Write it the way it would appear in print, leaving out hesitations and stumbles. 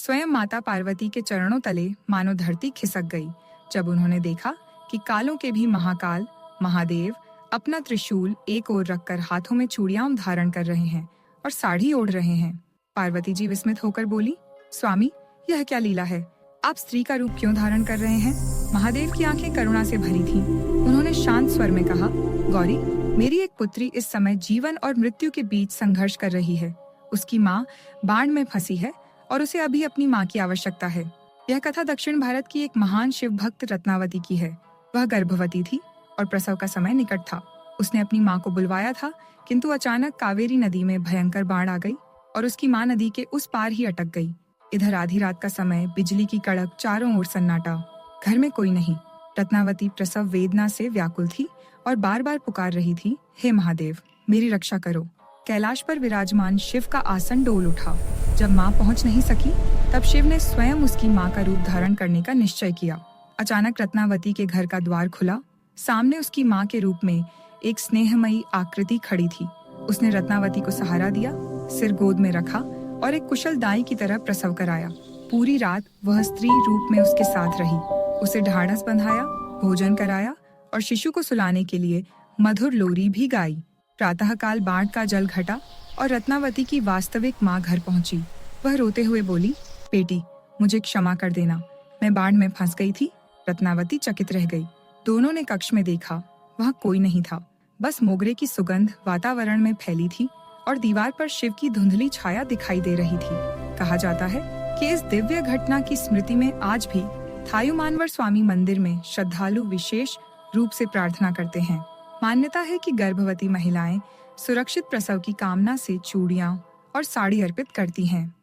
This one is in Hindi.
स्वयं माता पार्वती के चरणों तले मानो धरती खिसक गई जब उन्होंने देखा कि कालों के भी महाकाल महादेव अपना त्रिशूल एक ओर रखकर हाथों में चूड़ियां धारण कर रहे हैं और साड़ी ओढ़ रहे हैं। पार्वती जी विस्मित होकर बोली, स्वामी, यह क्या लीला है? आप स्त्री का रूप क्यों धारण कर रहे हैं? महादेव की आंखें करुणा से भरी थीं। उन्होंने शांत स्वर में कहा, गौरी, मेरी एक पुत्री इस समय जीवन और मृत्यु के बीच संघर्ष कर रही है। उसकी माँ बाढ़ में फंसी है और उसे अभी अपनी माँ की आवश्यकता है। यह कथा दक्षिण भारत की एक महान शिव भक्त रत्नावती की है। वह गर्भवती थी और प्रसव का समय निकट था। उसने अपनी माँ को बुलवाया था, किंतु अचानक कावेरी नदी में भयंकर बाढ़ आ गई और उसकी माँ नदी के उस पार ही अटक गई। इधर आधी रात का समय, बिजली की कड़क, चारों ओर सन्नाटा, घर में कोई नहीं। रत्नावती प्रसव वेदना से व्याकुल थी और बार बार पुकार रही थी, हे महादेव, मेरी रक्षा करो। कैलाश पर विराजमान शिव का आसन डोल उठा। जब माँ पहुँच नहीं सकी, तब शिव ने स्वयं उसकी माँ का रूप धारण करने का निश्चय किया। अचानक रत्नावती के घर का द्वार खुला। सामने उसकी माँ के रूप में एक स्नेहमयी आकृति खड़ी थी। उसने रत्नावती को सहारा दिया, सिर गोद में रखा और एक कुशल दाई की तरह प्रसव कराया। पूरी रात वह स्त्री रूप में उसके साथ रही, उसे ढाढ़स बंधाया, भोजन कराया और शिशु को सुलाने के लिए मधुर लोरी भी गाई। प्रातःकाल बाढ़ का जल घटा और रत्नावती की वास्तविक माँ घर पहुंची। वह रोते हुए बोली, बेटी, मुझे क्षमा कर देना, मैं बाढ़ में फंस गई थी। रत्नावती चकित रह गई। दोनों ने कक्ष में देखा, वहाँ कोई नहीं था। बस मोगरे की सुगंध वातावरण में फैली थी और दीवार पर शिव की धुंधली छाया दिखाई दे रही थी। कहा जाता है कि इस दिव्य घटना की स्मृति में आज भी थायुमानवर स्वामी मंदिर में श्रद्धालु विशेष रूप से प्रार्थना करते हैं। मान्यता है कि गर्भवती महिलाएं सुरक्षित प्रसव की कामना से चूड़ियां और साड़ी अर्पित करती हैं।